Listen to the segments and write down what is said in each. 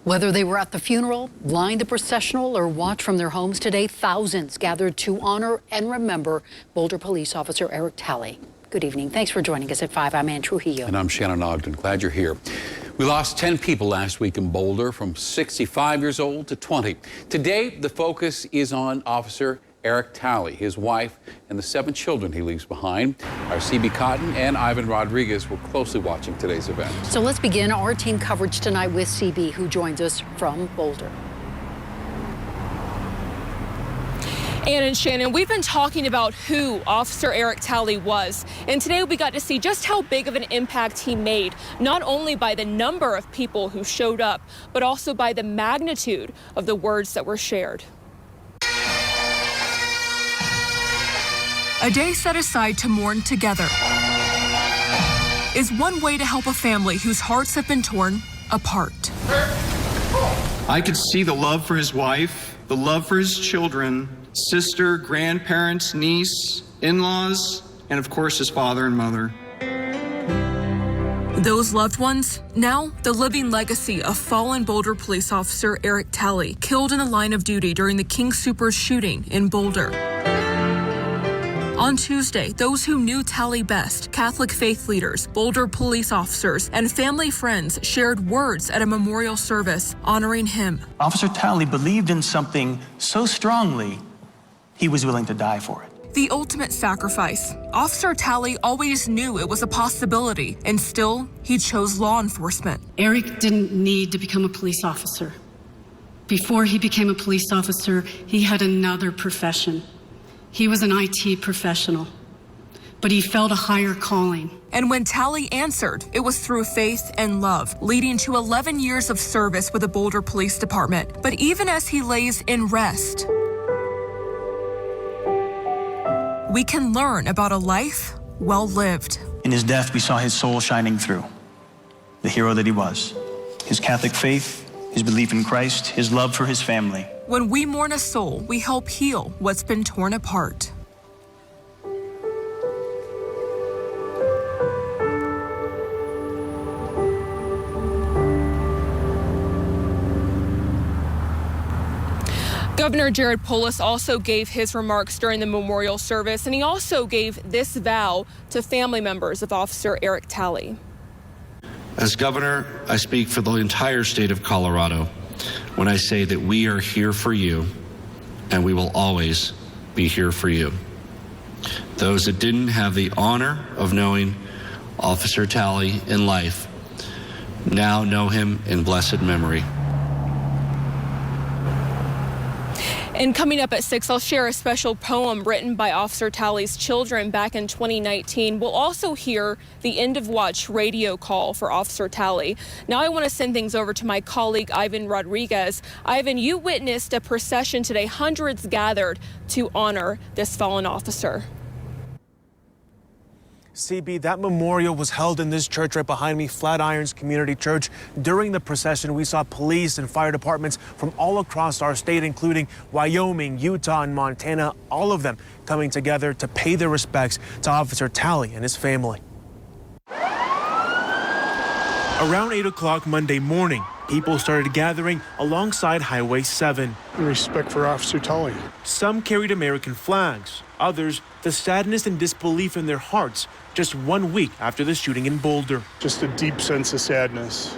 Whether they were at the funeral, lined the processional, or watched from their homes today, thousands gathered to honor and remember Boulder police officer Eric Talley. Good evening. Thanks for joining us at 5. I'm Ann Trujillo. And I'm Shannon Ogden. Glad you're here. We lost 10 people last week in Boulder, from 65 years old to 20. Today, the focus is on Officer Eric Talley, his wife, and the 7 children he leaves behind. Our CB Cotton and Ivan Rodriguez were closely watching today's event. So let's begin our team coverage tonight with CB, who joins us from Boulder. Ann and Shannon, we've been talking about who Officer Eric Talley was, and today we got to see just how big of an impact he made, not only by the number of people who showed up, but also by the magnitude of the words that were shared. A day set aside to mourn together is one way to help a family whose hearts have been torn apart. I could see the love for his wife, the love for his children, sister, grandparents, niece, in-laws, and of course his father and mother. Those loved ones, now the living legacy of fallen Boulder police officer Eric Talley, killed in the line of duty during the King Soopers shooting in Boulder. On Tuesday, those who knew Talley best, Catholic faith leaders, Boulder police officers, and family friends shared words at a memorial service honoring him. Officer Talley believed in something so strongly, he was willing to die for it. The ultimate sacrifice. Officer Talley always knew it was a possibility, and still, he chose law enforcement. Eric didn't need to become a police officer. Before he became a police officer, he had another profession. He was an IT professional, but he felt a higher calling. And when Talley answered, it was through faith and love, leading to 11 years of service with the Boulder Police Department. But even as he lays in rest, we can learn about a life well lived. In his death, we saw his soul shining through, the hero that he was. His Catholic faith, his belief in Christ, his love for his family. When we mourn a soul, we help heal what's been torn apart. Governor Jared Polis also gave his remarks during the memorial service, and he also gave this vow to family members of Officer Eric Talley. As governor, I speak for the entire state of Colorado when I say that we are here for you, and we will always be here for you. Those that didn't have the honor of knowing Officer Talley in life now know him in blessed memory. And coming up at 6, I'll share a special poem written by Officer Talley's children back in 2019. We'll also hear the end of watch radio call for Officer Talley. Now I want to send things over to my colleague, Ivan Rodriguez. Ivan, you witnessed a procession today, hundreds gathered to honor this fallen officer. CB, that memorial was held in this church right behind me, Flatirons Community Church. During the procession, we saw police and fire departments from all across our state, including Wyoming, Utah, and Montana, all of them coming together to pay their respects to Officer Talley and his family. Around 8 o'clock Monday morning, people started gathering alongside Highway 7. In respect for Officer Talley. Some carried American flags, others the sadness and disbelief in their hearts just 1 week after the shooting in Boulder. Just a deep sense of sadness.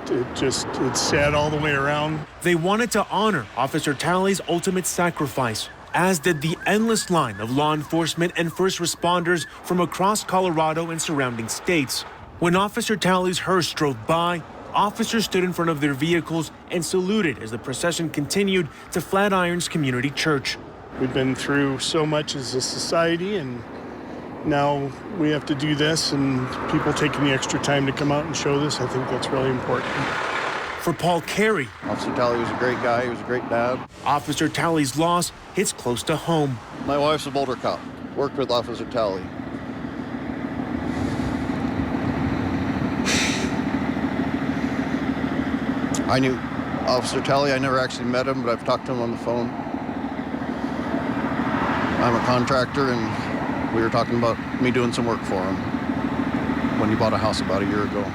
It's sad all the way around. They wanted to honor Officer Talley's ultimate sacrifice, as did the endless line of law enforcement and first responders from across Colorado and surrounding states. When Officer Talley's hearse drove by, officers stood in front of their vehicles and saluted as the procession continued to Flatirons Community Church. We've been through so much as a society, and now we have to do this, and people taking the extra time to come out and show this, I think that's really important. For Paul Carey, Officer Talley was a great guy. He was a great dad. Officer Talley's loss hits close to home. My wife's a Boulder cop. Worked with Officer Talley. I knew Officer Talley. I never actually met him, but I've talked to him on the phone. I'm a contractor, and we were talking about me doing some work for him when he bought a house about a year ago.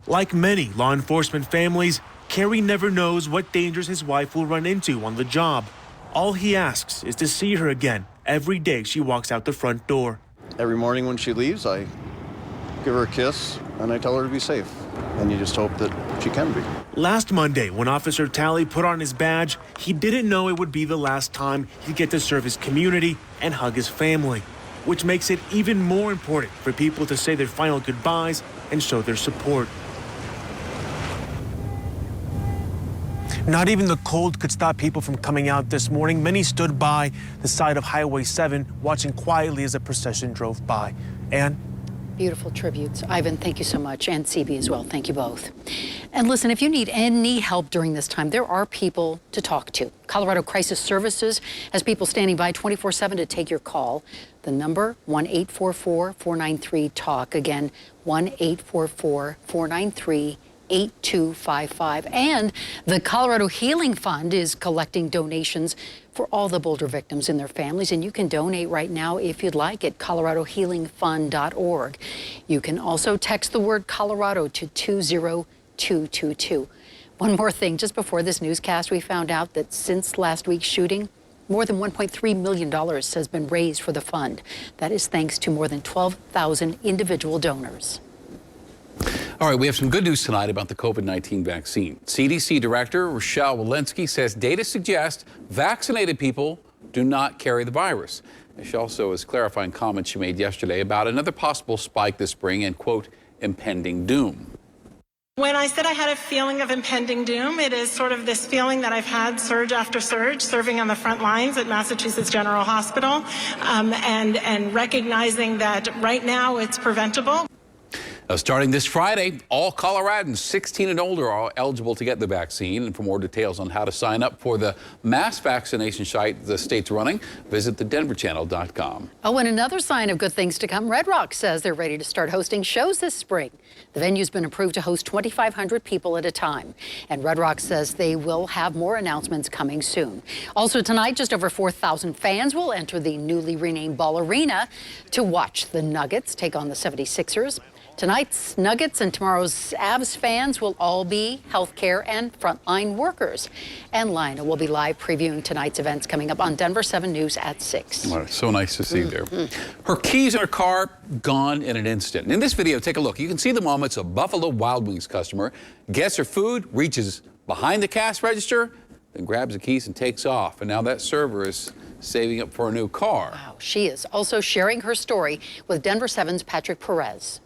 Like many law enforcement families, Kerry never knows what dangers his wife will run into on the job. All he asks is to see her again every day she walks out the front door. Every morning when she leaves, I give her a kiss and I tell her to be safe. And you just hope that she can be. Last Monday, when Officer Talley put on his badge, he didn't know it would be the last time he'd get to serve his community and hug his family, which makes it even more important for people to say their final goodbyes and show their support. Not even the cold could stop people from coming out this morning. Many stood by the side of Highway 7, watching quietly as the procession drove by. And beautiful tributes. Ivan, thank you so much. And CB as well. Thank you both. And listen, if you need any help during this time, there are people to talk to. Colorado Crisis Services has people standing by 24/7 to take your call. The number, 1-844-493-TALK. Again, 1-844-493-8255. And the Colorado Healing Fund is collecting donations for all the Boulder victims and their families, and you can donate right now if you'd like at coloradohealingfund.org. You can also text the word Colorado to 20222. One more thing, just before this newscast, we found out that since last week's shooting, more than $1.3 million has been raised for the fund. That is thanks to more than 12,000 individual donors. All right, we have some good news tonight about the COVID-19 vaccine. CDC Director Rochelle Walensky says data suggests vaccinated people do not carry the virus. She also is clarifying comments she made yesterday about another possible spike this spring and, quote, impending doom. When I said I had a feeling of impending doom, it is sort of this feeling that I've had surge after surge, serving on the front lines at Massachusetts General Hospital, and recognizing that right now it's preventable. Starting this Friday, all Coloradans 16 and older are eligible to get the vaccine. And for more details on how to sign up for the mass vaccination site the state's running, visit thedenverchannel.com. Oh, and another sign of good things to come, Red Rock says they're ready to start hosting shows this spring. The venue's been approved to host 2,500 people at a time. And Red Rock says they will have more announcements coming soon. Also tonight, just over 4,000 fans will enter the newly renamed Ball Arena to watch the Nuggets take on the 76ers. Tonight's Nuggets and tomorrow's Avs fans will all be healthcare and frontline workers. And Lionel will be live previewing tonight's events coming up on Denver7 News at 6. Well, so nice to see there. Her keys in her car gone in an instant. In this video, take a look. You can see the moments a Buffalo Wild Wings customer gets her food, reaches behind the cash register, then grabs the keys and takes off. And now that server is saving up for a new car. Wow, she is also sharing her story with Denver7's Patrick Perez.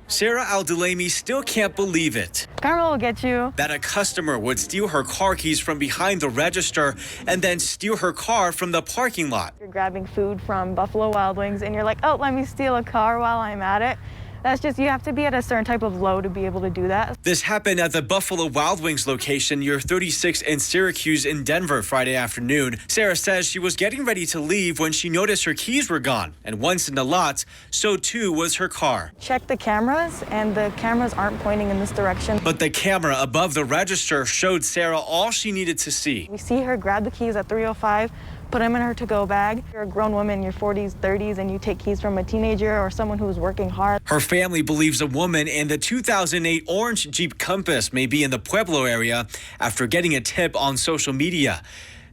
Sarah Aldilemi still can't believe it. Karma will get you. That a customer would steal her car keys from behind the register and then steal her car from the parking lot. You're grabbing food from Buffalo Wild Wings and you're like, oh, let me steal a car while I'm at it. That's just, you have to be at a certain type of low to be able to do that. This happened at the Buffalo Wild Wings location near 36 in Syracuse in Denver Friday afternoon. Sarah says she was getting ready to leave when she noticed her keys were gone. And once in the lot, so too was her car. Check the cameras, and the cameras aren't pointing in this direction. But the camera above the register showed Sarah all she needed to see. We see her grab the keys at 3:05. Put them in her to-go bag. You're a grown woman in your 40s, 30s, and you take keys from a teenager or someone who's working hard. Her family believes a woman in the 2008 orange Jeep Compass may be in the Pueblo area after getting a tip on social media.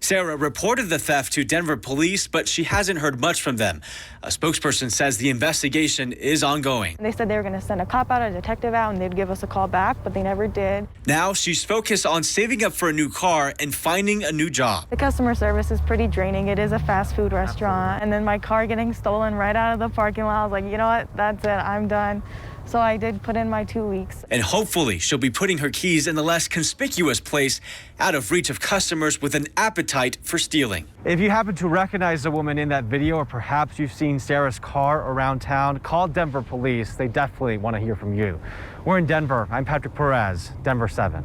Sarah reported the theft to Denver police, but she hasn't heard much from them. A spokesperson says the investigation is ongoing. They said they were going to send a cop out, a detective out, and they'd give us a call back, but they never did. Now she's focused on saving up for a new car and finding a new job. The customer service is pretty draining. It is a fast food restaurant. And then my car getting stolen right out of the parking lot. I was like, you know what? That's it. I'm done. So I did put in my 2 weeks. And hopefully she'll be putting her keys in the less conspicuous place, out of reach of customers with an appetite for stealing. If you happen to recognize the woman in that video, or perhaps you've seen Sarah's car around town, call Denver police. They definitely want to hear from you. We're in Denver. I'm Patrick Perez, Denver7.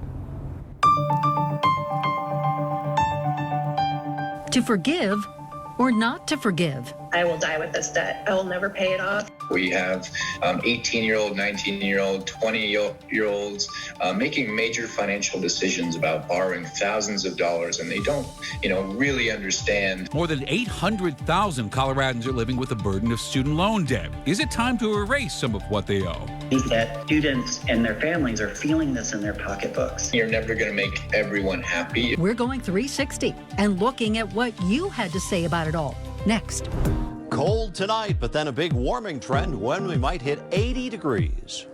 To forgive or not to forgive? I will die with this debt. I will never pay it off. We have 18-year-old, 19-year-old, 20-year-olds making major financial decisions about borrowing thousands of dollars, and they don't, really understand. More than 800,000 Coloradans are living with the burden of student loan debt. Is it time to erase some of what they owe? That students and their families are feeling this in their pocketbooks. You're never going to make everyone happy. We're going 360 and looking at what you had to say about it all. Next. Cold tonight, but then a big warming trend when we might hit 80 degrees.